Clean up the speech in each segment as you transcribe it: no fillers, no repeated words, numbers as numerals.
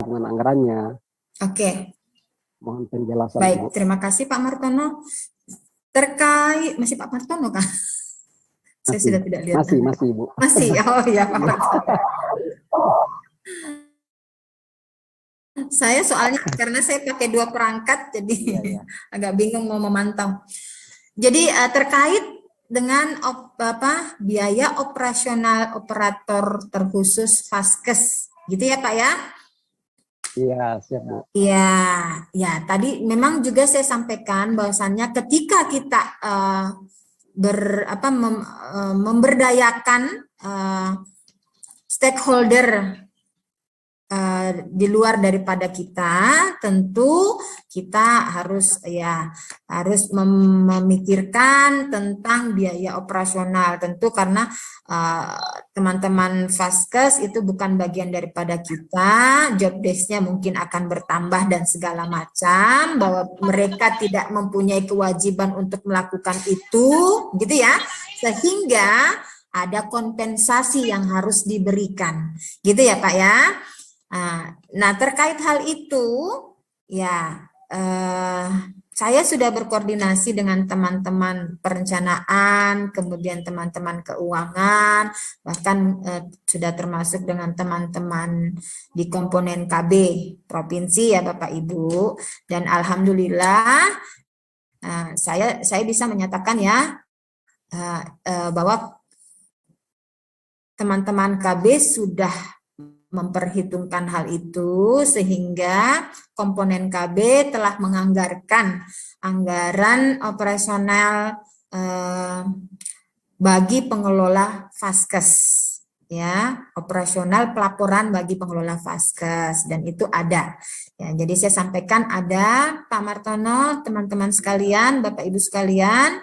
perhitungan anggarannya. Oke. Mohon penjelasan. Baik, Bu. terima kasih Pak Martono. Terkait, masih Pak Martono kah? Saya sudah tidak lihat. Masih Bu. Masih, oh ya Pak Martono. Saya soalnya karena saya pakai 2 perangkat, jadi agak bingung mau memantau. Jadi terkait dengan biaya operasional operator terkhusus Vaskes, gitu ya Pak ya? Iya, siap Bu. Iya, ya tadi memang juga saya sampaikan bahwasannya ketika kita memberdayakan stakeholder di luar daripada kita, tentu kita harus memikirkan tentang biaya operasional, tentu karena teman-teman Vaskes itu bukan bagian daripada kita, job desk-nya mungkin akan bertambah dan segala macam, bahwa mereka tidak mempunyai kewajiban untuk melakukan itu, gitu ya, sehingga ada kompensasi yang harus diberikan, gitu ya Pak ya. Nah, terkait hal itu, ya saya sudah berkoordinasi dengan teman-teman perencanaan, kemudian teman-teman keuangan, bahkan sudah termasuk dengan teman-teman di komponen KB provinsi ya Bapak Ibu. Dan alhamdulillah saya bisa menyatakan ya bahwa teman-teman KB sudah memperhitungkan hal itu, sehingga komponen KB telah menganggarkan anggaran operasional bagi pengelola Vaskes, ya, operasional pelaporan bagi pengelola Vaskes, dan itu ada. Ya, jadi saya sampaikan ada Pak Martono, teman-teman sekalian, Bapak Ibu sekalian,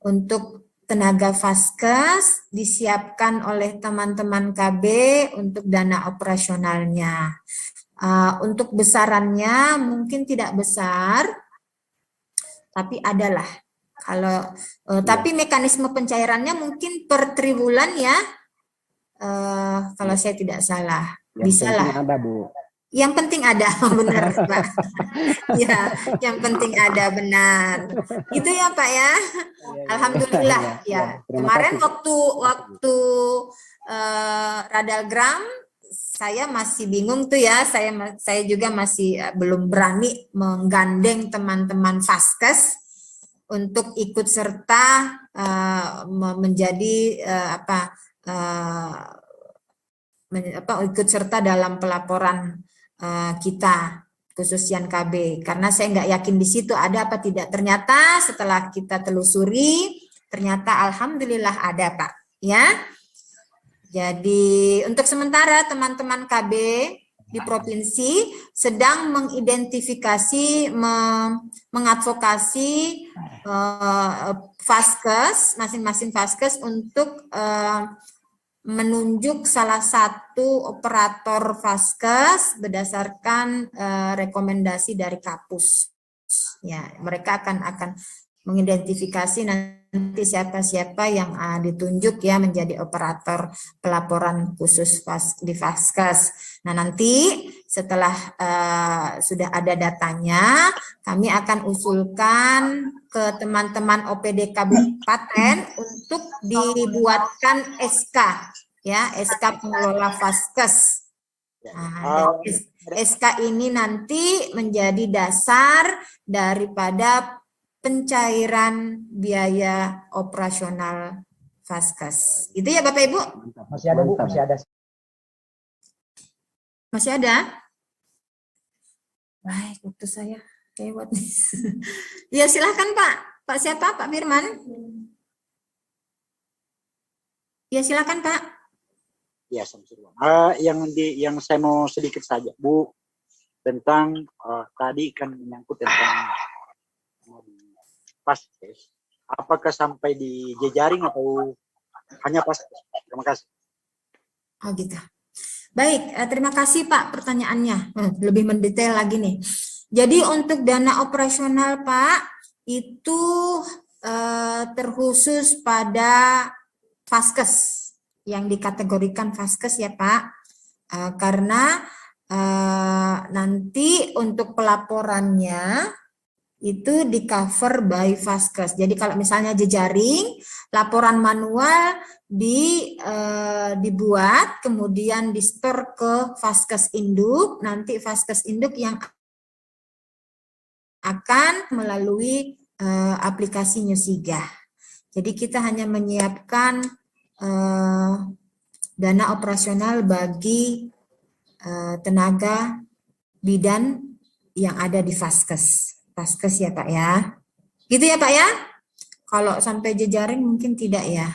untuk tenaga Vaskes disiapkan oleh teman-teman KB untuk dana operasionalnya. Untuk besarannya mungkin tidak besar, tapi adalah. Tapi mekanisme pencairannya mungkin per triwulan ya, kalau saya tidak salah. Bisa lah. Ada Bu. Yang penting ada, benar Pak. Ya, yang penting ada, benar. Gitu ya Pak ya. Alhamdulillah ya. Kemarin waktu Radalgram saya masih bingung tuh ya. Saya juga masih belum berani menggandeng teman-teman Vaskes untuk ikut serta menjadi ikut serta dalam pelaporan kita khusus Yan KB, karena saya nggak yakin di situ ada apa tidak. Ternyata setelah kita telusuri, ternyata alhamdulillah ada Pak ya. Jadi untuk sementara teman-teman KB di provinsi sedang mengidentifikasi, mengadvokasi Vaskes, masing-masing Vaskes untuk menunjuk salah satu operator Vaskes berdasarkan rekomendasi dari Kapus. Ya, mereka akan mengidentifikasi nanti siapa-siapa yang ditunjuk ya menjadi operator pelaporan khusus di Vaskes. Nah, nanti setelah sudah ada datanya, kami akan usulkan ke teman-teman OPD Kabupaten untuk dibuatkan SK ya, SK pengelola Vaskes. Nah, SK ini nanti menjadi dasar daripada pencairan biaya operasional Vaskes. Itu ya Bapak Ibu? Masih ada Bu, masih ada. Masih ada? Baik, waktu saya lewat nih. Ya silahkan Pak. Pak siapa? Pak Firman? Ya silakan Pak. Ya, yang saya mau sedikit saja Bu, tentang tadi kan menyangkut tentang Vaskes. Apakah sampai di jejaring atau hanya Vaskes? Terima kasih. Oh gitu. Baik, terima kasih Pak pertanyaannya. Lebih mendetail lagi nih. Jadi untuk dana operasional Pak, itu terkhusus pada Vaskes, yang dikategorikan Vaskes ya Pak. Karena nanti untuk pelaporannya itu di cover by Vaskes. Jadi kalau misalnya jejaring, laporan manual dibuat, kemudian di-store ke Vaskes induk, nanti Vaskes induk yang akan melalui aplikasi Nyusiga. Jadi kita hanya menyiapkan dana operasional bagi tenaga bidan yang ada di Vaskes. Vaskes ya Pak ya. Gitu ya Pak ya? Kalau sampai jejaring mungkin tidak ya.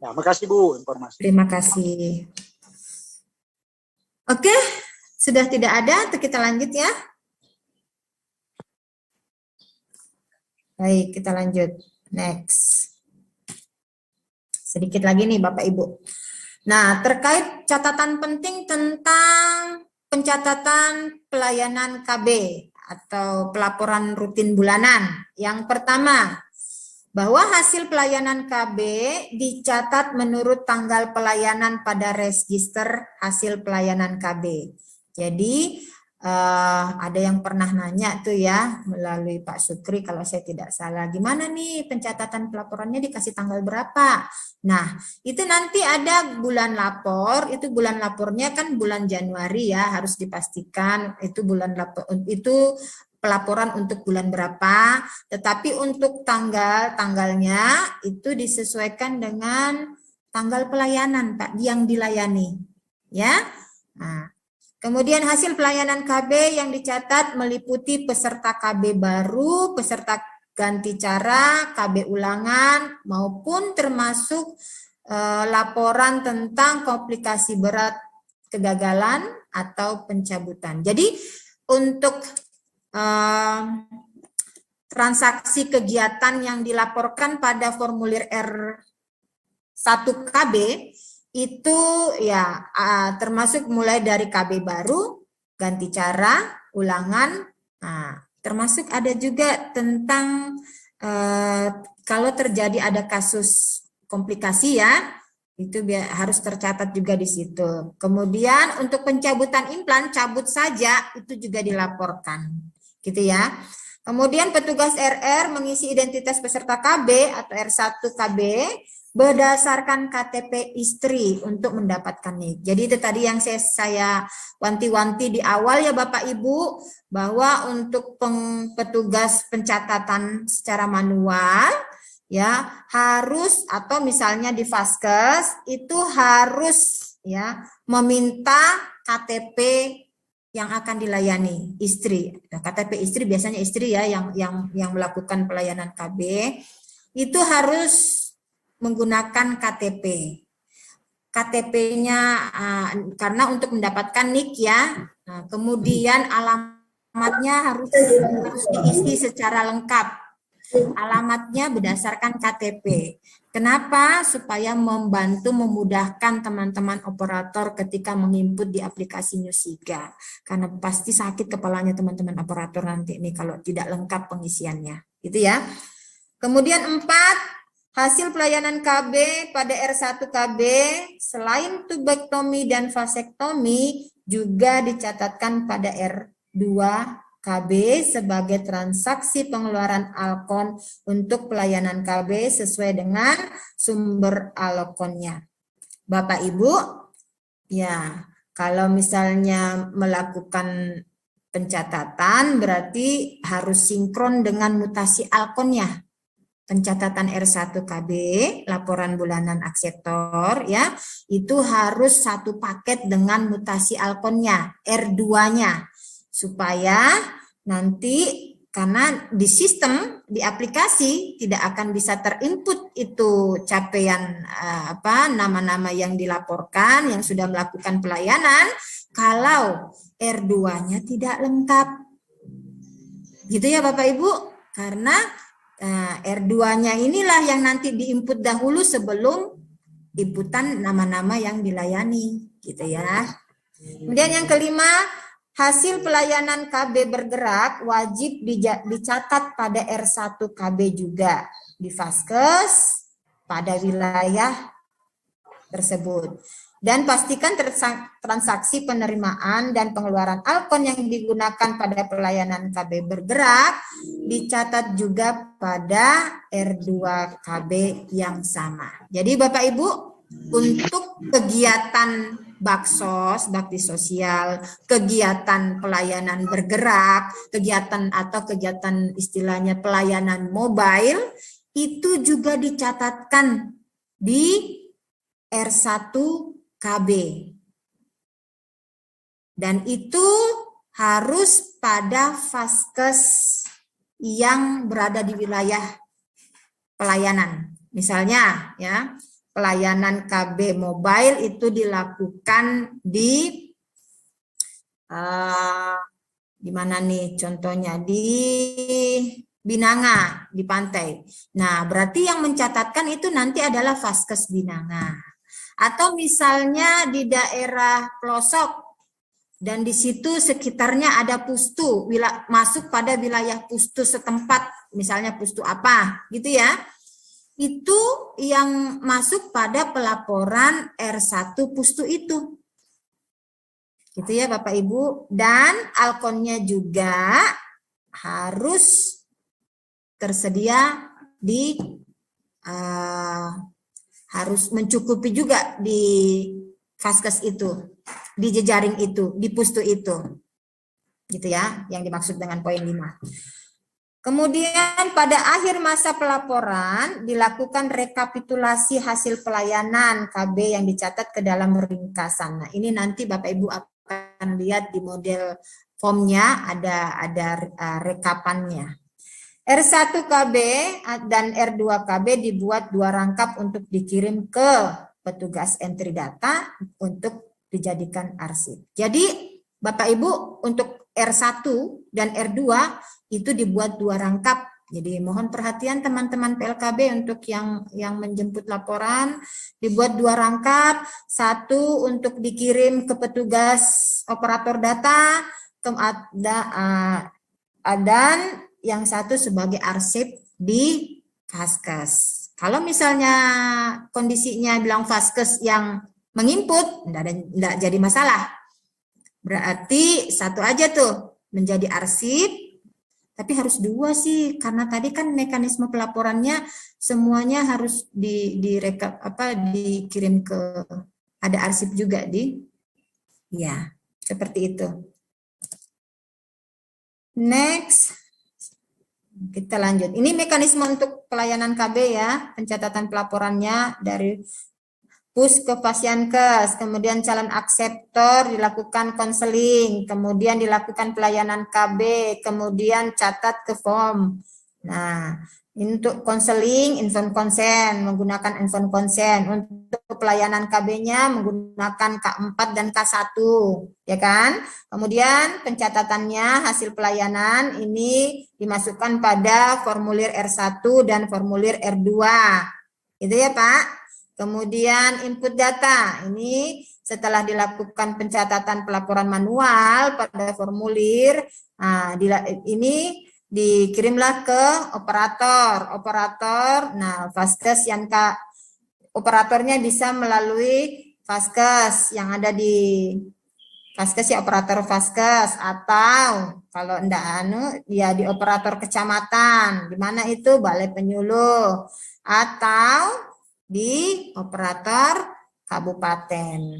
Ya, makasih Bu informasi. Terima kasih. Oke, sudah tidak ada, kita lanjut ya. Baik, kita lanjut. Next. Sedikit lagi nih Bapak Ibu. Nah, terkait catatan penting tentang pencatatan pelayanan KB atau pelaporan rutin bulanan. Yang pertama, bahwa hasil pelayanan KB dicatat menurut tanggal pelayanan pada register hasil pelayanan KB. Jadi ada yang pernah nanya tuh ya melalui Pak Sukri kalau saya tidak salah, gimana nih pencatatan pelaporannya dikasih tanggal berapa? Nah, itu nanti ada bulan lapor, itu bulan lapornya kan bulan Januari ya, harus dipastikan itu bulan lapor, itu pelaporan untuk bulan berapa, tetapi untuk tanggalnya itu disesuaikan dengan tanggal pelayanan Pak yang dilayani ya. Nah, kemudian hasil pelayanan KB yang dicatat meliputi peserta KB baru, peserta ganti cara, KB ulangan, maupun termasuk laporan tentang komplikasi berat kegagalan atau pencabutan. Jadi untuk transaksi kegiatan yang dilaporkan pada formulir R1KB itu ya termasuk mulai dari KB baru, ganti cara, ulangan, termasuk ada juga tentang kalau terjadi ada kasus komplikasi ya, itu harus tercatat juga di situ. Kemudian untuk pencabutan implan, cabut saja itu juga dilaporkan, gitu ya. Kemudian petugas RR mengisi identitas peserta KB atau R1 KB berdasarkan KTP istri untuk mendapatkan NIK. Jadi itu tadi yang saya wanti-wanti di awal ya Bapak Ibu, bahwa untuk petugas pencatatan secara manual ya harus, atau misalnya di Vaskes itu harus ya meminta KTP yang akan dilayani istri. KTP istri biasanya istri ya yang melakukan pelayanan KB itu harus menggunakan KTP. KTP-nya karena untuk mendapatkan NIK ya. Nah, kemudian alamatnya harus diisi secara lengkap. Alamatnya berdasarkan KTP. Kenapa? Supaya membantu memudahkan teman-teman operator ketika menginput di aplikasi Nyusiga. Karena pasti sakit kepalanya teman-teman operator nanti nih kalau tidak lengkap pengisiannya. Gitu ya. Kemudian 4, hasil pelayanan KB pada R1 KB selain tubektomi dan vasektomi juga dicatatkan pada R2 KB sebagai transaksi pengeluaran alkon untuk pelayanan KB sesuai dengan sumber alkonnya. Bapak Ibu, ya kalau misalnya melakukan pencatatan berarti harus sinkron dengan mutasi alkonnya. Pencatatan R1 KB, laporan bulanan akseptor ya, itu harus satu paket dengan mutasi alkonnya, R2-nya, supaya nanti karena di sistem, di aplikasi tidak akan bisa terinput itu capaian nama-nama yang dilaporkan, yang sudah melakukan pelayanan, kalau R2-nya tidak lengkap. Gitu ya Bapak Ibu, karena R2-nya inilah yang nanti diinput dahulu sebelum inputan nama-nama yang dilayani, gitu ya. Kemudian yang kelima, hasil pelayanan KB bergerak wajib dicatat pada R1 KB juga di Vaskes pada wilayah tersebut. Dan pastikan transaksi penerimaan dan pengeluaran Alkon yang digunakan pada pelayanan KB bergerak dicatat juga pada R2KB yang sama. Jadi Bapak Ibu, untuk kegiatan baksos, bakti sosial, kegiatan pelayanan bergerak, kegiatan atau kegiatan istilahnya pelayanan mobile, itu juga dicatatkan di R1 KB. Dan itu harus pada vaskes yang berada di wilayah pelayanan. Misalnya ya, pelayanan KB mobile itu dilakukan di mana nih contohnya, di Binanga, di pantai. Nah, berarti yang mencatatkan itu nanti adalah vaskes Binanga. Atau misalnya di daerah pelosok dan di situ sekitarnya ada pustu, masuk pada wilayah pustu setempat, misalnya pustu apa gitu ya, itu yang masuk pada pelaporan R1 pustu itu gitu ya Bapak Ibu. Dan Alkonnya juga harus tersedia di harus mencukupi juga di vaskes itu, di jejaring itu, di pustu itu. Gitu ya, yang dimaksud dengan poin 5. Kemudian pada akhir masa pelaporan dilakukan rekapitulasi hasil pelayanan KB yang dicatat ke dalam ringkasan. Nah, ini nanti Bapak Ibu akan lihat di model formnya ada rekapannya. R1 KB dan R2 KB dibuat 2 rangkap untuk dikirim ke petugas entry data untuk dijadikan arsip. Jadi Bapak Ibu untuk R1 dan R2 itu dibuat 2 rangkap. Jadi mohon perhatian teman-teman PLKB untuk yang menjemput laporan, dibuat 2 rangkap, 1 untuk dikirim ke petugas operator data, dan yang 1 sebagai arsip di vaskes. Kalau misalnya kondisinya bilang vaskes yang menginput, enggak jadi masalah. Berarti 1 aja tuh menjadi arsip, tapi harus 2 sih, karena tadi kan mekanisme pelaporannya semuanya harus dikirim ke, ada arsip juga ya, seperti itu. Next. Kita lanjut. Ini mekanisme untuk pelayanan KB ya, pencatatan pelaporannya dari push ke Fasiankes, kemudian calon akseptor dilakukan konseling, kemudian dilakukan pelayanan KB, kemudian catat ke form. Nah, untuk konseling inform konsen, menggunakan inform konsen. Untuk pelayanan KB-nya menggunakan K4 dan K1, ya kan? Kemudian pencatatannya hasil pelayanan ini dimasukkan pada formulir R1 dan formulir R2. Gitu ya, Pak? Kemudian input data, ini setelah dilakukan pencatatan pelaporan manual pada formulir, ini dikirimlah ke operator. Nah, vaskes yang operatornya bisa melalui vaskes yang ada di vaskes ya, operator vaskes, atau kalau enggak ya di operator kecamatan, di mana itu balai penyuluh, atau di operator kabupaten.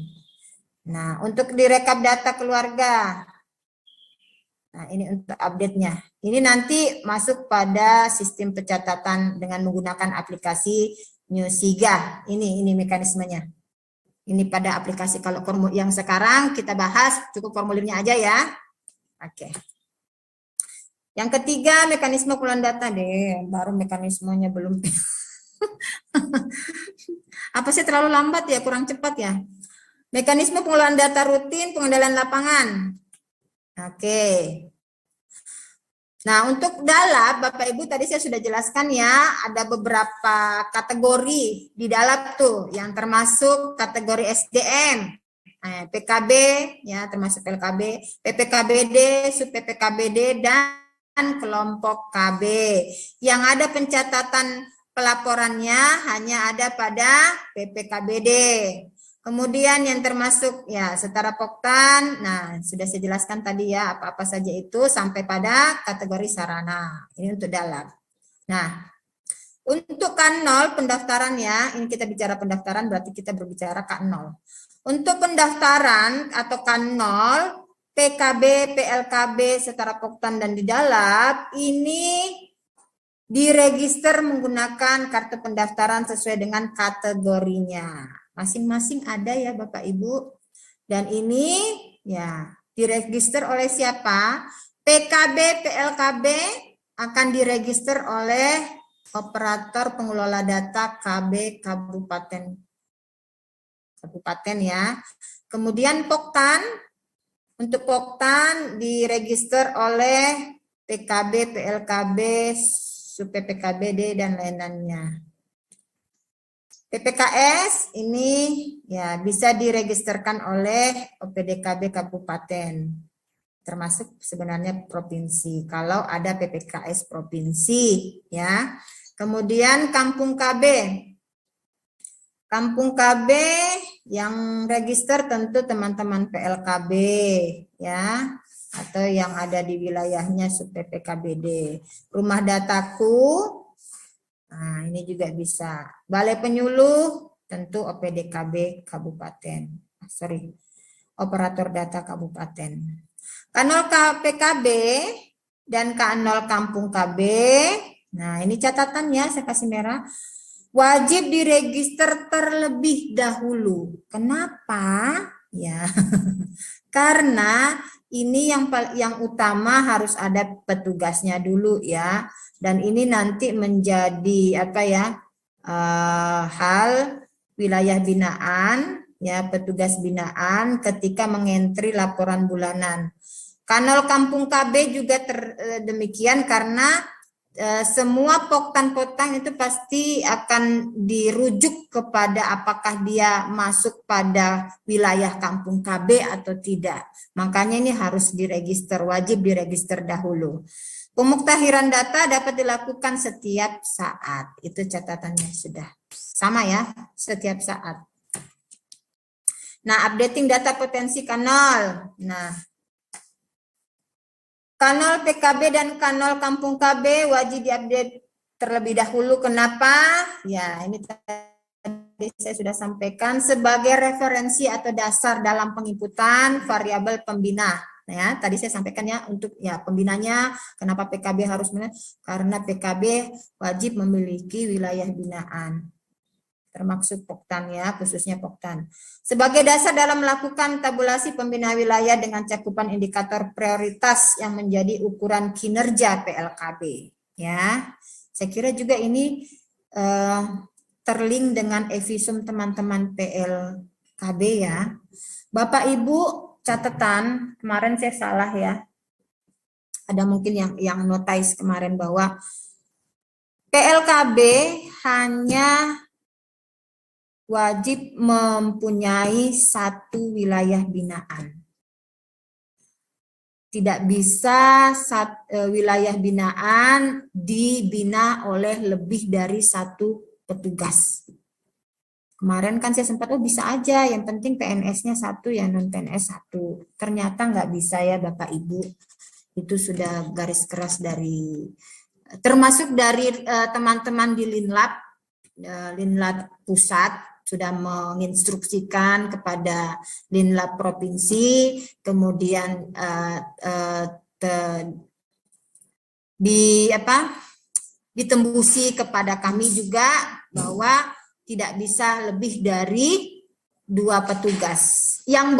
Nah, untuk direkap data keluarga, nah ini untuk update-nya. Ini nanti masuk pada sistem pencatatan dengan menggunakan aplikasi Newsiga. Ini mekanismenya. Ini pada aplikasi, kalau yang sekarang kita bahas cukup formulirnya aja ya. Oke. Yang ketiga, mekanisme pengumpulan data deh. Baru mekanismenya belum. Apa sih terlalu lambat ya, kurang cepat ya. Mekanisme pengolahan data rutin, pengendalian lapangan. Oke. Nah, untuk dalab, Bapak Ibu tadi saya sudah jelaskan ya, ada beberapa kategori di dalab tuh, yang termasuk kategori SDM, PKB, ya termasuk PLKB, PPKBD, sub PPKBD, dan kelompok KB. Yang ada pencatatan pelaporannya hanya ada pada PPKBD. Kemudian yang termasuk ya setara Poktan, nah sudah saya jelaskan tadi ya apa-apa saja itu sampai pada kategori sarana. Ini untuk dalam. Nah, untuk K0 pendaftaran ya, ini kita bicara pendaftaran berarti kita berbicara K0. Untuk pendaftaran atau K0, PKB, PLKB, setara Poktan dan di dalam ini diregister menggunakan kartu pendaftaran sesuai dengan kategorinya. Masing-masing ada ya Bapak Ibu. Dan ini ya diregister oleh siapa? PKB, PLKB akan diregister oleh operator pengelola data KB kabupaten ya. Kemudian Poktan, untuk Poktan diregister oleh PKB, PLKB, PPKBD dan lain-lainnya. PPKS ini ya bisa diregisterkan oleh OPDKB kabupaten, termasuk sebenarnya provinsi kalau ada PPKS provinsi ya. Kemudian Kampung KB. Kampung KB yang register tentu teman-teman PLKB ya, atau yang ada di wilayahnya sub PPKBD. Rumah dataku, nah ini juga bisa. Balai penyuluh tentu OPDKB kabupaten. Operator data kabupaten. K0 PKB dan K0 Kampung KB. Nah, ini catatannya saya kasih merah. Wajib diregister terlebih dahulu. Kenapa? Ya. Karena ini yang utama harus ada petugasnya dulu ya. Dan ini nanti menjadi apa ya? Hal wilayah binaan ya, petugas binaan ketika mengentri laporan bulanan. K0 Kampung KB juga demikian karena semua Poktan-Poktan itu pasti akan dirujuk kepada apakah dia masuk pada wilayah Kampung KB atau tidak. Makanya ini harus diregister, wajib diregister dahulu. Pemuktahiran data dapat dilakukan setiap saat. Itu catatannya sudah sama ya, setiap saat. Nah, updating data potensi kanal. Nah, K0 PKB dan K0 Kampung KB wajib diupdate terlebih dahulu. Kenapa? Ya, ini tadi saya sudah sampaikan sebagai referensi atau dasar dalam penginputan variabel pembina. Nah, ya, tadi saya sampaikan ya untuk ya pembinanya. Kenapa PKB harus karena PKB wajib memiliki wilayah binaan. Termasuk Poktan ya, khususnya Poktan. Sebagai dasar dalam melakukan tabulasi pembina wilayah dengan cakupan indikator prioritas yang menjadi ukuran kinerja PLKB. Ya, saya kira juga ini terlink dengan evisum teman-teman PLKB ya. Bapak Ibu catatan kemarin saya salah ya. Ada mungkin yang notice kemarin bahwa PLKB hanya wajib mempunyai satu wilayah binaan. Tidak bisa wilayah binaan dibina oleh lebih dari satu petugas. Kemarin kan saya sempat, bisa aja, yang penting PNS-nya satu ya, non-PNS satu. Ternyata nggak bisa ya Bapak Ibu. Itu sudah garis keras dari, termasuk dari teman-teman di Linlab pusat, sudah menginstruksikan kepada Linlab provinsi, kemudian ditembusi kepada kami juga bahwa tidak bisa lebih dari 2 petugas. Yang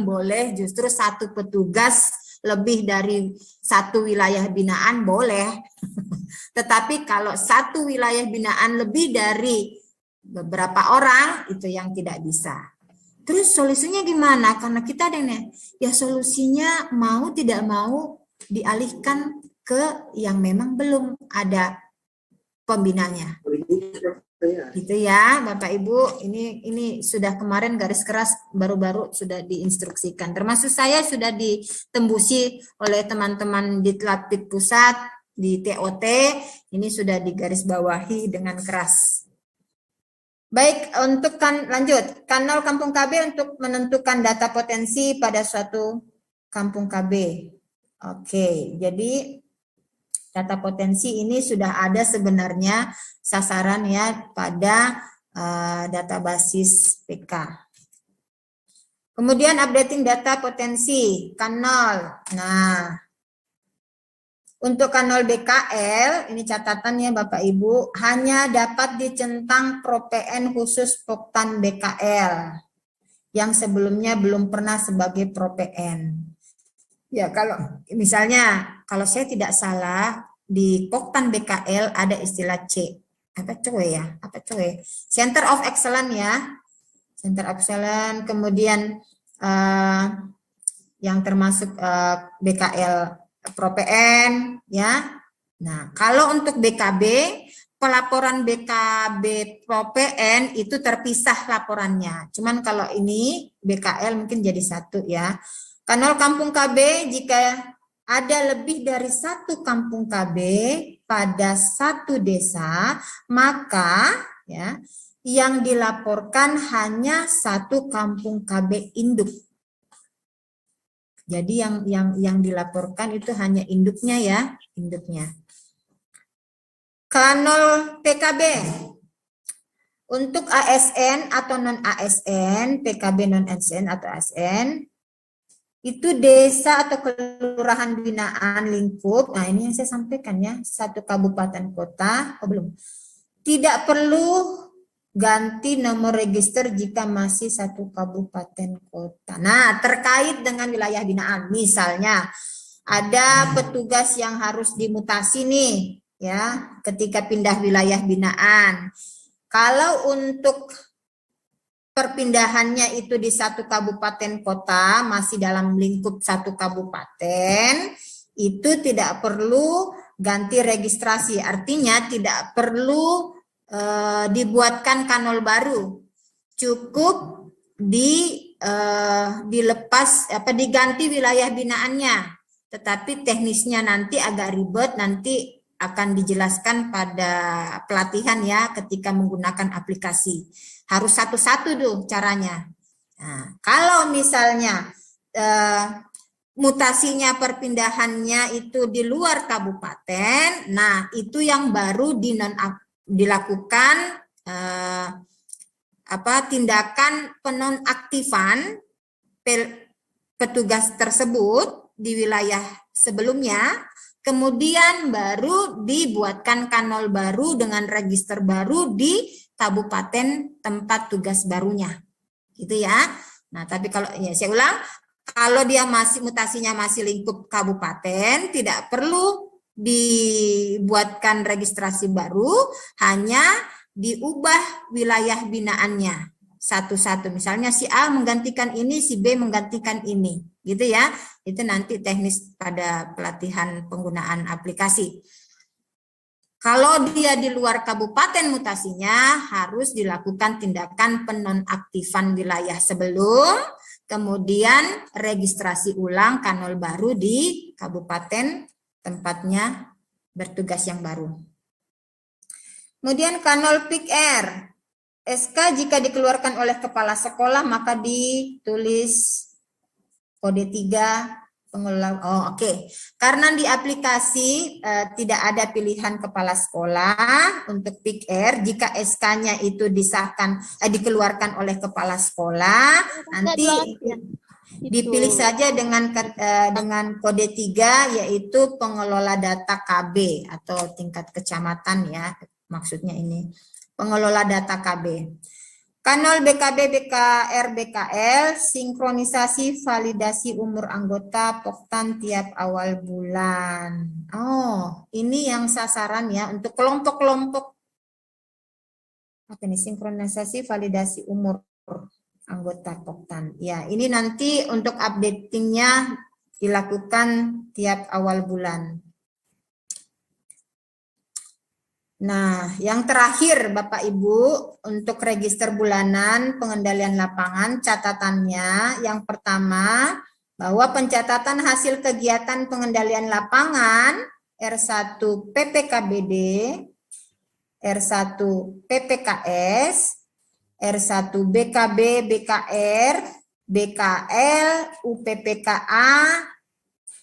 boleh justru 1 petugas lebih dari 1 wilayah binaan boleh. Tetapi kalau 1 wilayah binaan lebih dari beberapa orang itu yang tidak bisa. Terus solusinya gimana? Karena kita ada ya solusinya mau tidak mau dialihkan ke yang memang belum ada pembinanya. Gitu ya Bapak Ibu, ini sudah kemarin garis keras baru-baru sudah diinstruksikan. Termasuk saya sudah ditembusi oleh teman-teman di Latpit Pusat, di TOT, ini sudah digarisbawahi dengan keras. Baik, untuk lanjut. Kanal kampung KB untuk menentukan data potensi pada suatu kampung KB. Oke, jadi data potensi ini sudah ada sebenarnya sasaran ya pada data basis PK. Kemudian updating data potensi kanal. Nah, untuk kanal BKL, ini catatannya Bapak Ibu, hanya dapat dicentang ProPN khusus Poktan BKL yang sebelumnya belum pernah sebagai ProPN. Ya, kalau misalnya, kalau saya tidak salah, di Poktan BKL ada istilah C. Apa COE ya? Apa COE? Center of Excellence ya. Center of Excellence, kemudian yang termasuk BKL ProPN ya. Nah, kalau untuk BKB, pelaporan BKB ProPN itu terpisah laporannya. Cuman kalau ini BKL mungkin jadi satu ya. Kanal kampung KB, jika ada lebih dari satu kampung KB pada satu desa, maka ya yang dilaporkan hanya satu kampung KB induk. Jadi yang dilaporkan itu hanya induknya ya, induknya. Kanal PKB untuk ASN atau non ASN, PKB non ASN atau ASN itu desa atau kelurahan binaan lingkup. Nah, ini yang saya sampaikan ya, satu kabupaten kota. Oh, belum. Tidak perlu ganti nomor register jika masih satu kabupaten kota. Nah, terkait dengan wilayah binaan, misalnya ada petugas yang harus dimutasi nih, ya, ketika pindah wilayah binaan. Kalau untuk perpindahannya itu di satu kabupaten kota, masih dalam lingkup satu kabupaten, itu tidak perlu ganti registrasi. Artinya tidak perlu dibuatkan kanal baru, cukup dilepas diganti wilayah binaannya. Tetapi teknisnya nanti agak ribet, nanti akan dijelaskan pada pelatihan ya ketika menggunakan aplikasi. Harus satu-satu tuh caranya. Nah, kalau misalnya mutasinya perpindahannya itu di luar kabupaten, nah itu yang baru dilakukan tindakan penonaktifan petugas tersebut di wilayah sebelumnya, kemudian baru dibuatkan kanal baru dengan register baru di kabupaten tempat tugas barunya, gitu ya. Nah, tapi kalau ya saya ulang, kalau dia masih mutasinya masih lingkup kabupaten, tidak perlu dibuatkan registrasi baru, hanya diubah wilayah binaannya satu-satu. Misalnya si A menggantikan ini, si B menggantikan ini, gitu ya. Itu nanti teknis pada pelatihan penggunaan aplikasi. Kalau dia di luar kabupaten mutasinya, harus dilakukan tindakan penonaktifan wilayah sebelum, kemudian registrasi ulang kanal baru di kabupaten tempatnya bertugas yang baru. Kemudian kanal PIK-R. SK jika dikeluarkan oleh kepala sekolah maka ditulis kode 3 pengelola. Oh, oke. Karena di aplikasi tidak ada pilihan kepala sekolah untuk PIK-R, jika SK-nya itu disahkan dikeluarkan oleh kepala sekolah, nanti dipilih saja dengan kode 3 yaitu pengelola data KB atau tingkat kecamatan ya, maksudnya ini pengelola data KB. Kanal BKB, BKR, BKL, sinkronisasi validasi umur anggota Poktan tiap awal bulan. Oh, ini yang sasaran ya untuk kelompok-kelompok. Apa ini? Sinkronisasi validasi umur anggota Poktan. Ya, ini nanti untuk updatingnya dilakukan tiap awal bulan. Nah, yang terakhir Bapak Ibu, untuk register bulanan pengendalian lapangan, catatannya yang pertama, bahwa pencatatan hasil kegiatan pengendalian lapangan R1 PPKBD, R1 PPKS, R1 BKB, BKR, BKL, UPPKA,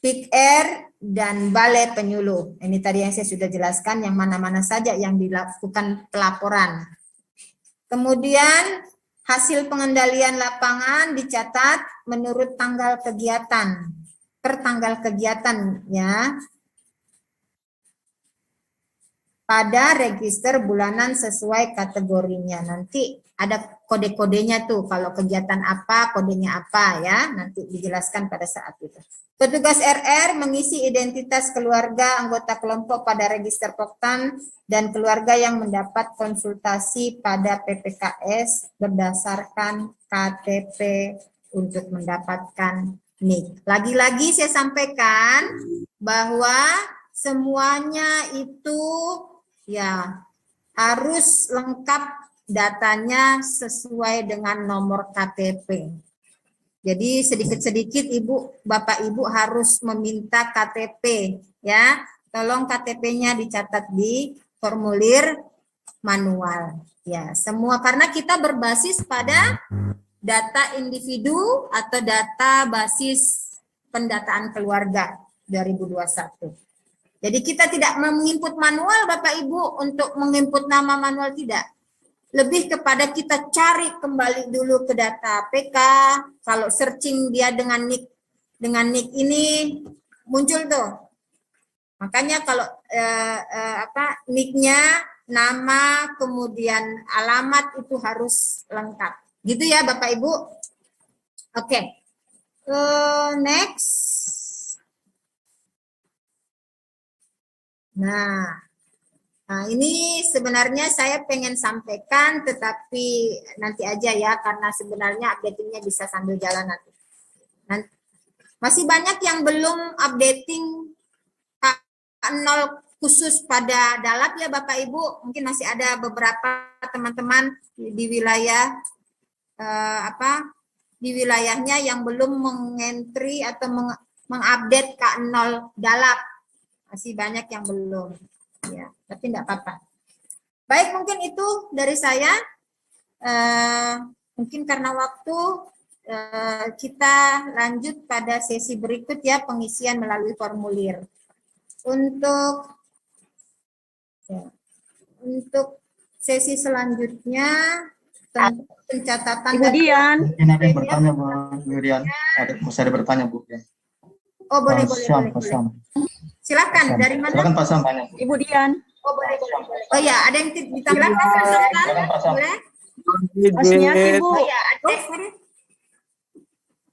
PIKR, dan Balai Penyuluh. Ini tadi yang saya sudah jelaskan yang mana-mana saja yang dilakukan pelaporan. Kemudian hasil pengendalian lapangan dicatat menurut tanggal kegiatan, per tanggal kegiatan ya, pada register bulanan sesuai kategorinya. Nanti ada kode-kodenya tuh, kalau kegiatan apa, kodenya apa ya, nanti dijelaskan pada saat itu. Petugas RR mengisi identitas keluarga anggota kelompok pada register Poktan dan keluarga yang mendapat konsultasi pada PPKS berdasarkan KTP untuk mendapatkan NIK. Lagi-lagi saya sampaikan bahwa semuanya itu ya harus lengkap datanya sesuai dengan nomor KTP. Jadi sedikit-sedikit Bapak Ibu harus meminta KTP ya. Tolong KTP-nya dicatat di formulir manual ya. Semua karena kita berbasis pada data individu atau data basis pendataan keluarga 2021. Jadi kita tidak menginput manual Bapak Ibu untuk menginput nama manual, tidak. Lebih kepada kita cari kembali dulu ke data APK. Kalau searching dia dengan nick ini muncul tuh. Makanya kalau nicknya, nama, kemudian alamat itu harus lengkap. Gitu ya Bapak Ibu. Oke. Next. Nah, ini sebenarnya saya pengen sampaikan, tetapi nanti aja ya, karena sebenarnya updatingnya bisa sambil jalan nanti. Masih banyak yang belum updating K0 khusus pada Dalab ya Bapak Ibu. Mungkin masih ada beberapa teman-teman di wilayah di wilayahnya yang belum mengentry atau mengupdate K0 Dalab. Masih banyak yang belum. Ya, tapi enggak apa-apa. Baik, mungkin itu dari saya. Mungkin karena waktu kita lanjut pada sesi berikut ya, pengisian melalui formulir. Untuk sesi selanjutnya pencatatan. Ibu Dian. Mungkin ada yang bertanya Bu Dian. Masih ada bertanya Bu. Oh boleh. Silakan, dari mana? Silakan Pak Sam tanya. Ibu Dian. Oh boleh. Oh ya, ada yang ditambahkan? Silakan Pak Sam. Boleh? Hasniati Bu. Oh ya, ada.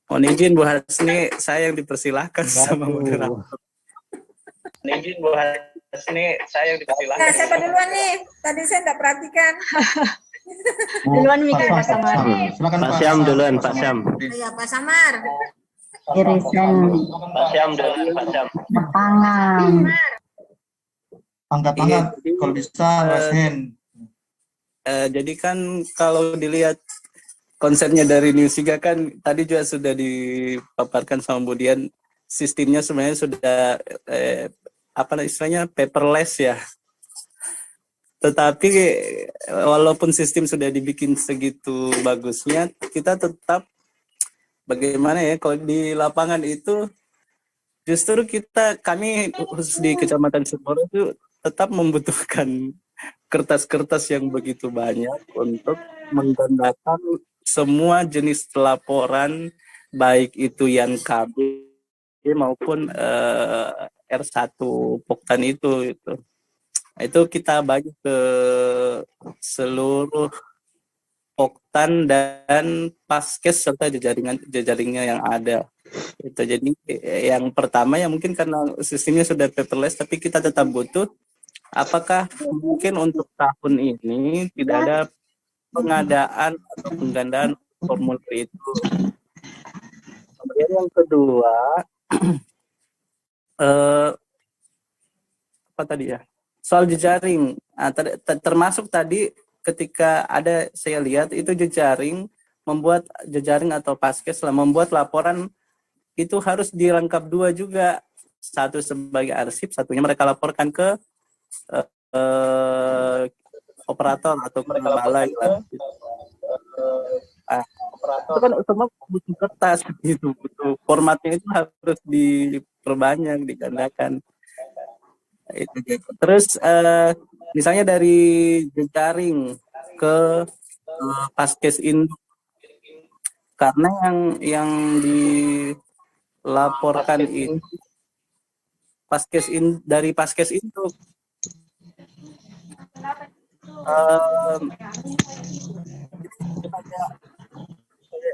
Mohon izin Bu Hasni, saya yang dipersilahkan sama moderator. Mohon izin Bu Hasni, saya yang dipersilahkan. Nah, siapa duluan nih? Tadi saya enggak perhatikan. Duluan mikir Pak Samar. Silakan Pak Syam duluan, Pak Syam. Iya, Pak Samar. Irisan Pak Syam duluan, Pak Syam. tangan. Angkat-angkat kalau bisa rasain. Jadi kan kalau dilihat konsepnya dari Newsiga kan tadi juga sudah dipaparkan sama Bu Dian, sistemnya sebenarnya sudah istilahnya paperless ya. Tetapi walaupun sistem sudah dibikin segitu bagusnya, kita tetap bagaimana ya kalau di lapangan itu justru kami khusus di Kecamatan Sumoro itu tetap membutuhkan kertas-kertas yang begitu banyak untuk menggandakan semua jenis laporan, baik itu yang KB maupun R1 Poktan itu. Itu kita bagi ke seluruh Poktan dan Paskes serta jejaringnya yang ada. Itu jadi yang pertama ya mungkin karena sistemnya sudah paperless, tapi kita tetap butuh. Apakah mungkin untuk tahun ini tidak ada pengadaan atau penggandaan formulir itu? Kemudian yang kedua, apa tadi ya? Soal jejaring, termasuk tadi ketika ada saya lihat itu jejaring, membuat jejaring atau Paskes lah membuat laporan itu harus dilengkap dua juga, satu sebagai arsip, satunya mereka laporkan ke operator atau balai lah. Itu kan semua butuh kertas gitu, butuh formatnya itu harus diperbanyak, digandakan. Itu gitu. Terus misalnya dari jejaring ke Paskes Induk, karena yang dilaporkan itu dari Paskes Induk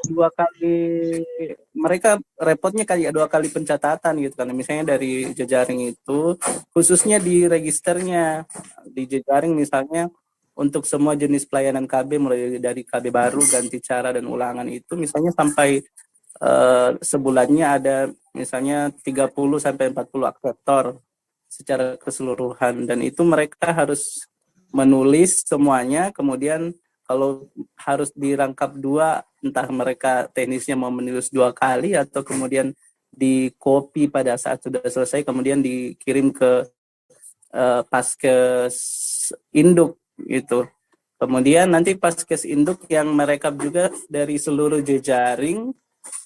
dua kali, mereka repotnya kayak 2 kali pencatatan gitu kan, misalnya dari jejaring itu khususnya di registernya di jejaring, misalnya untuk semua jenis pelayanan KB mulai dari KB baru, ganti cara dan ulangan itu misalnya sampai sebulannya ada misalnya 30 sampai 40 akseptor secara keseluruhan, dan itu mereka harus menulis semuanya, kemudian kalau harus dirangkap 2, entah mereka teknisnya mau menulis 2 kali atau kemudian di copy pada saat sudah selesai kemudian dikirim ke Paskes Induk gitu. Kemudian nanti Paskes Induk yang merekap juga dari seluruh jejaring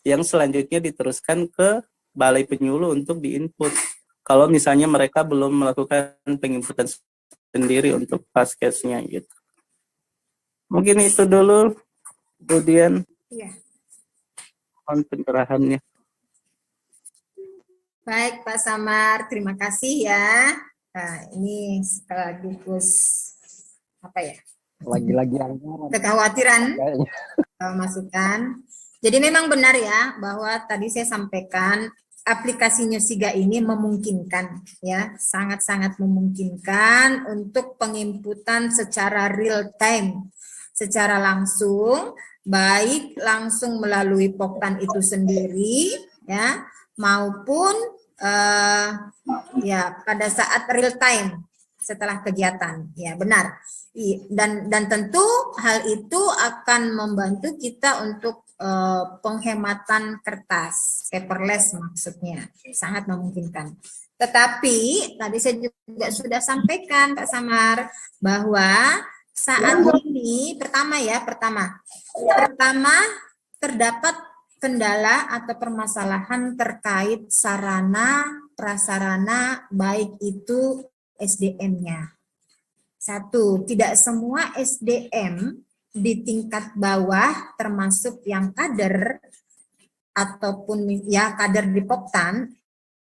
yang selanjutnya diteruskan ke Balai Penyuluh untuk diinput. Kalau misalnya mereka belum melakukan penginputan sendiri untuk Paskesnya gitu. Mungkin itu dulu, kemudian Iya. mohon pencerahannya. Baik Pak Samar, terima kasih ya. Nah, ini sekaligus apa ya? Lagi-lagi anggaran Kekhawatiran kayaknya. masukan. Jadi memang benar ya bahwa tadi saya sampaikan aplikasi Newsiga ini memungkinkan ya, sangat-sangat memungkinkan untuk penginputan secara real time, secara langsung, baik langsung melalui Poktan itu sendiri ya, maupun ya pada saat real time setelah kegiatan. Ya, benar. Dan tentu hal itu akan membantu kita untuk penghematan kertas, paperless maksudnya, sangat memungkinkan. Tetapi tadi saya juga sudah sampaikan Pak Samar bahwa saat ini pertama terdapat kendala atau permasalahan terkait sarana prasarana baik itu SDM-nya. Satu, tidak semua SDM di tingkat bawah termasuk yang kader ataupun ya kader di Poktan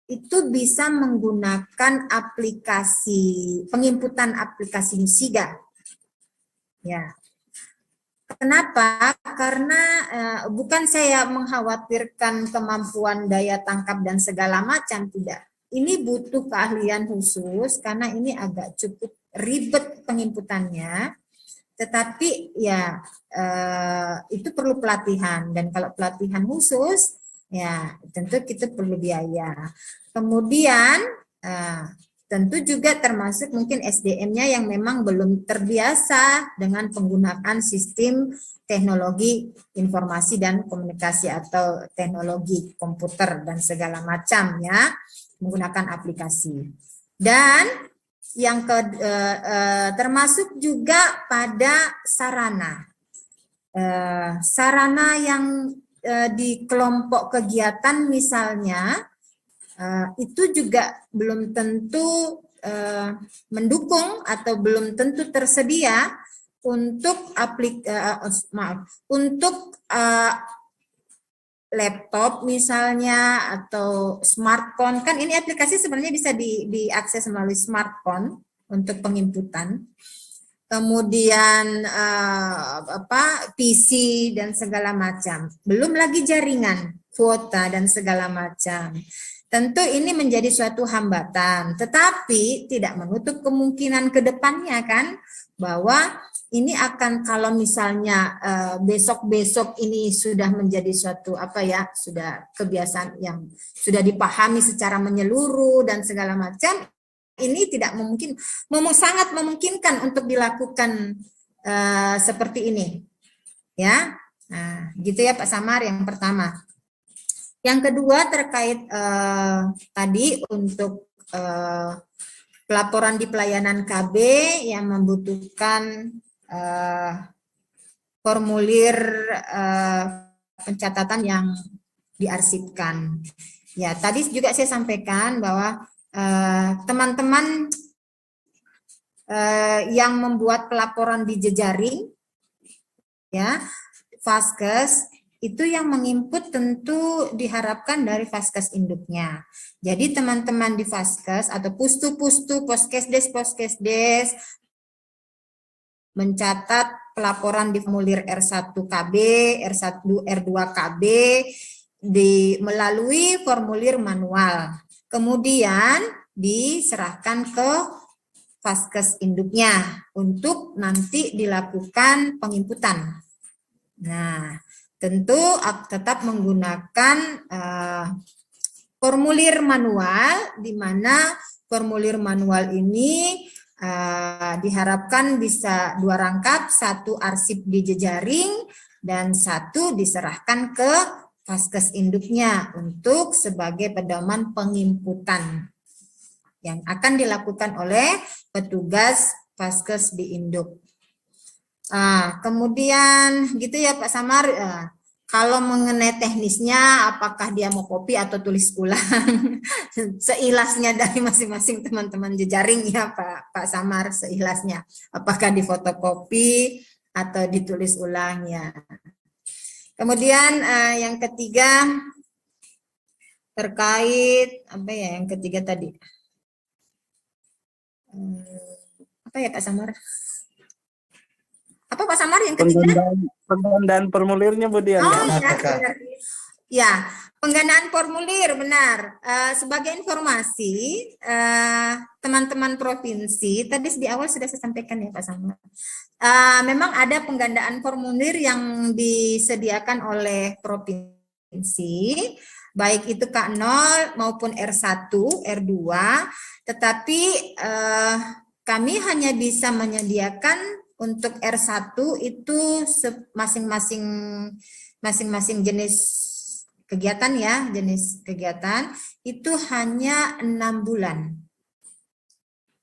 itu bisa menggunakan aplikasi penginputan aplikasi Newsiga. Ya. Kenapa? Karena bukan saya mengkhawatirkan kemampuan daya tangkap dan segala macam, tidak. Ini butuh keahlian khusus karena ini agak cukup ribet penginputannya. Tetapi ya itu perlu pelatihan, dan kalau pelatihan khusus ya tentu kita perlu biaya. Kemudian tentu juga termasuk mungkin SDM-nya yang memang belum terbiasa dengan penggunaan sistem teknologi informasi dan komunikasi atau teknologi komputer dan segala macam ya, menggunakan aplikasi. Dan yang termasuk juga pada sarana. Sarana yang di kelompok kegiatan misalnya, itu juga belum tentu mendukung atau belum tentu tersedia untuk laptop misalnya atau smartphone. Kan ini aplikasi sebenarnya bisa diakses melalui smartphone untuk penginputan. Kemudian PC dan segala macam. Belum lagi jaringan, kuota dan segala macam. Tentu ini menjadi suatu hambatan, tetapi tidak menutup kemungkinan ke depannya kan, bahwa ini akan kalau misalnya besok-besok ini sudah menjadi suatu sudah kebiasaan yang sudah dipahami secara menyeluruh dan segala macam, ini tidak sangat memungkinkan untuk dilakukan seperti ini, ya. Nah, gitu ya Pak Samar yang pertama. Yang kedua terkait tadi untuk pelaporan di pelayanan KB yang membutuhkan formulir pencatatan yang diarsipkan. Ya, tadi juga saya sampaikan bahwa teman-teman yang membuat pelaporan di jejaring, ya, Vaskes, itu yang menginput tentu diharapkan dari Vaskes induknya. Jadi teman-teman di Vaskes atau pustu-pustu, poskesdes mencatat pelaporan di formulir R1KB, R1, R2KB melalui formulir manual. Kemudian diserahkan ke Vaskes induknya untuk nanti dilakukan penginputan. Nah, tentu tetap menggunakan formulir manual, di mana formulir manual ini diharapkan bisa 2 rangkap, 1 arsip di jejaring dan 1 diserahkan ke Vaskes induknya untuk sebagai pedoman penginputan yang akan dilakukan oleh petugas Vaskes di induk. Kemudian gitu ya Pak Samar, kalau mengenai teknisnya apakah dia mau copy atau tulis ulang, seilasnya dari masing-masing teman-teman jejaring ya Pak Samar, seilasnya. Apakah di fotokopi atau ditulis ulang ya. Kemudian yang ketiga terkait apa ya yang ketiga tadi? Apa ya Pak Samar? Apa Pak Samar yang ketiga? Penggandaan formulirnya Bu Dian. Oh ya, benar. Ya, penggandaan formulir benar. Sebagai informasi, teman-teman provinsi, tadi di awal sudah saya sampaikan ya Pak Samar. Memang ada penggandaan formulir yang disediakan oleh provinsi, baik itu K0 maupun R1, R2, tetapi kami hanya bisa menyediakan untuk R1 itu masing-masing jenis kegiatan ya, jenis kegiatan itu hanya 6 bulan.